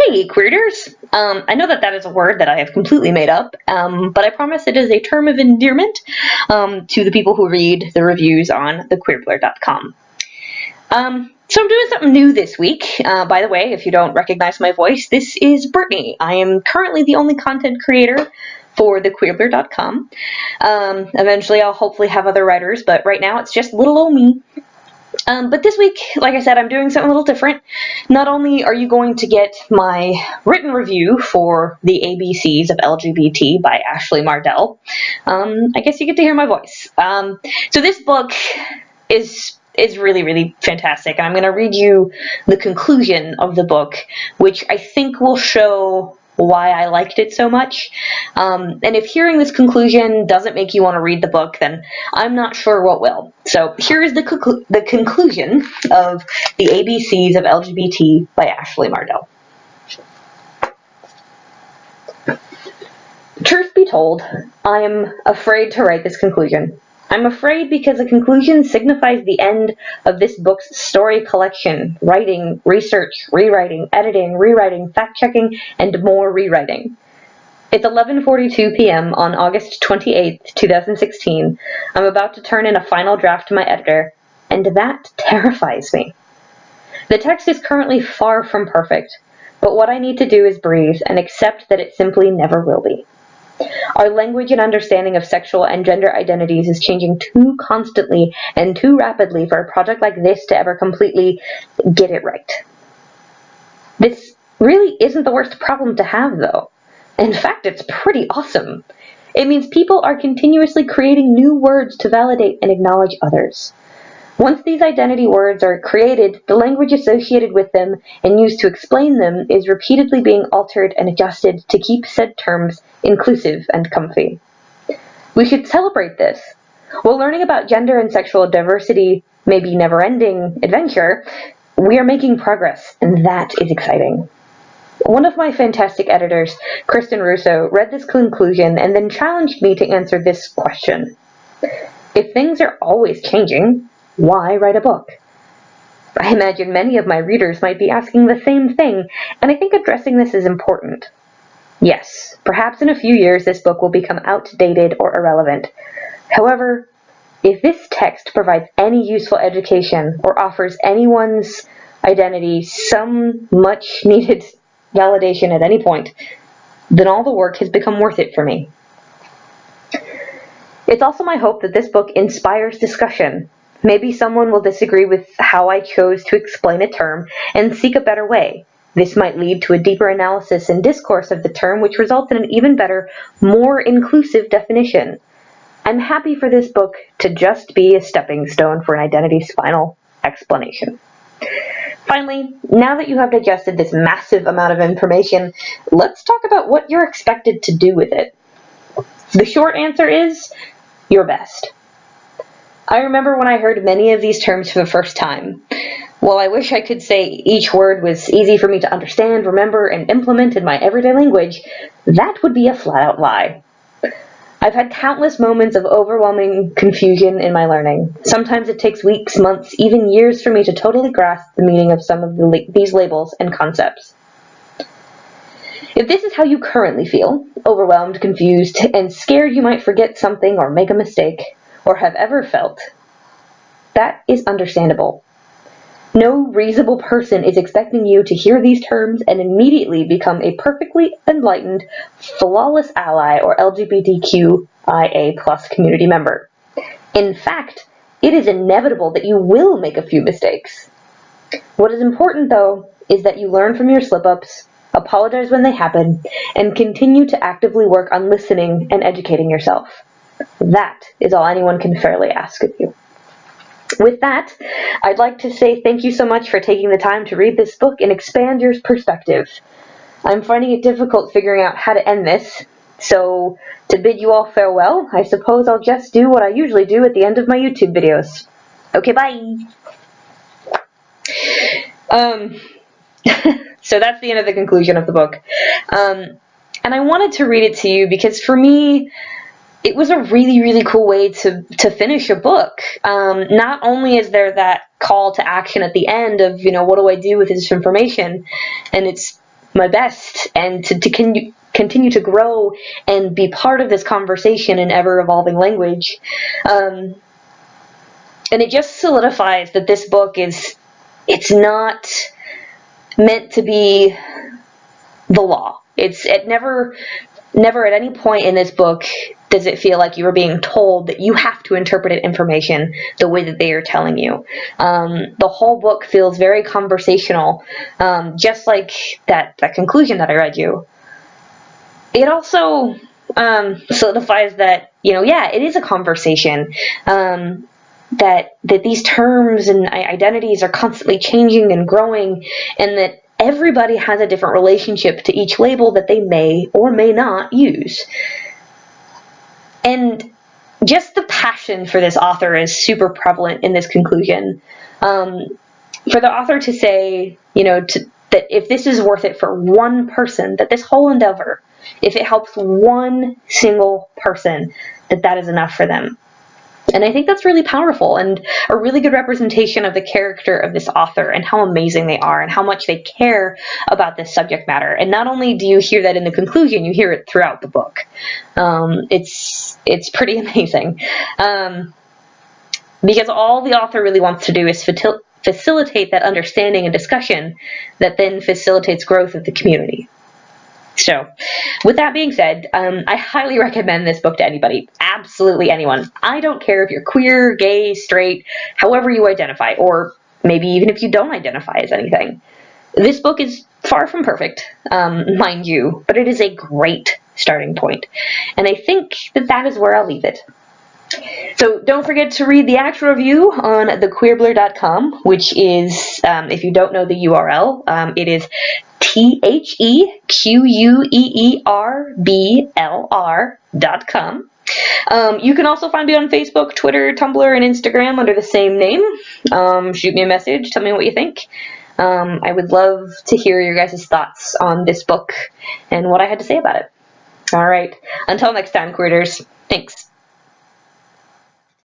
Hey, Queerders! I know that that is a word that I have completely made up, but I promise it is a term of endearment to the people who read the reviews on thequeerblr.com. So I'm doing something new this week. By the way, if you don't recognize my voice, this is Brittany. I am currently the only content creator for thequeerblr.com. Eventually I'll hopefully have other writers, but right now it's just little old me. But this week, like I said, I'm doing something a little different. Not only are you going to get my written review for The ABCs of LGBT by Ashley Mardell, I guess you get to hear my voice. So this book is really, really fantastic. And I'm going to read you the conclusion of the book, which I think will show why I liked it so much. And if hearing this conclusion doesn't make you want to read the book, then I'm not sure what will. So here is the conclusion of The ABCs of LGBT by Ashley Mardell. Truth be told, I am afraid to write this conclusion. I'm afraid because the conclusion signifies the end of this book's story collection, writing, research, rewriting, editing, rewriting, fact-checking, and more rewriting. It's 11:42 p.m. on August 28th, 2016. I'm about to turn in a final draft to my editor, and that terrifies me. The text is currently far from perfect, but what I need to do is breathe and accept that it simply never will be. Our language and understanding of sexual and gender identities is changing too constantly and too rapidly for a project like this to ever completely get it right. This really isn't the worst problem to have, though. In fact, it's pretty awesome. It means people are continuously creating new words to validate and acknowledge others. Once these identity words are created, the language associated with them and used to explain them is repeatedly being altered and adjusted to keep said terms inclusive and comfy. We should celebrate this. While learning about gender and sexual diversity may be a never-ending adventure, we are making progress, and that is exciting. One of my fantastic editors, Kristen Russo, read this conclusion and then challenged me to answer this question. If things are always changing, why write a book? I imagine many of my readers might be asking the same thing, and I think addressing this is important. Yes, perhaps in a few years this book will become outdated or irrelevant. However, if this text provides any useful education or offers anyone's identity some much-needed validation at any point, then all the work has become worth it for me. It's also my hope that this book inspires discussion. Maybe someone will disagree with how I chose to explain a term and seek a better way. This might lead to a deeper analysis and discourse of the term, which results in an even better, more inclusive definition. I'm happy for this book to just be a stepping stone for an identity's final explanation. Finally, now that you have digested this massive amount of information, let's talk about what you're expected to do with it. The short answer is, your best. I remember when I heard many of these terms for the first time. While I wish I could say each word was easy for me to understand, remember, and implement in my everyday language, that would be a flat-out lie. I've had countless moments of overwhelming confusion in my learning. Sometimes it takes weeks, months, even years for me to totally grasp the meaning of some of these labels and concepts. If this is how you currently feel, overwhelmed, confused, and scared you might forget something or make a mistake, or have ever felt, that is understandable. No reasonable person is expecting you to hear these terms and immediately become a perfectly enlightened, flawless ally or LGBTQIA+ community member. In fact, it is inevitable that you will make a few mistakes. What is important, though, is that you learn from your slip-ups, apologize when they happen, and continue to actively work on listening and educating yourself. That is all anyone can fairly ask of you. With that, I'd like to say thank you so much for taking the time to read this book and expand your perspective. I'm finding it difficult figuring out how to end this, so to bid you all farewell, I suppose I'll just do what I usually do at the end of my YouTube videos. Okay, bye! So that's the end of the conclusion of the book. And I wanted to read it to you because for me, it was a really, really cool way to finish a book. Not only is there that call to action at the end of, what do I do with this information? And it's my best and to continue to grow and be part of this conversation in ever-evolving language. And it just solidifies that this book it's not meant to be the law. It never at any point in this book does it feel like you are being told that you have to interpret information the way that they are telling you. The whole book feels very conversational, just like that conclusion that I read you. It also solidifies that, yeah, it is a conversation, that these terms and identities are constantly changing and growing, and that everybody has a different relationship to each label that they may or may not use. And just the passion for this author is super prevalent in this conclusion. For the author to say, that if this is worth it for one person, that this whole endeavor, if it helps one single person, that is enough for them. And I think that's really powerful and a really good representation of the character of this author and how amazing they are and how much they care about this subject matter. And not only do you hear that in the conclusion, you hear it throughout the book. It's pretty amazing. Because all the author really wants to do is facilitate that understanding and discussion that then facilitates growth of the community. So, with that being said, I highly recommend this book to anybody. Absolutely anyone. I don't care if you're queer, gay, straight, however you identify, or maybe even if you don't identify as anything. This book is far from perfect, mind you, but it is a great starting point. And I think that is where I'll leave it. So don't forget to read the actual review on thequeerblr.com, which is, if you don't know the URL, it is TheQueerblr.com. You can also find me on Facebook, Twitter, Tumblr, and Instagram under the same name. Shoot me a message, tell me what you think. I would love to hear your guys' thoughts on this book and what I had to say about it. All right, until next time, Queerders. Thanks.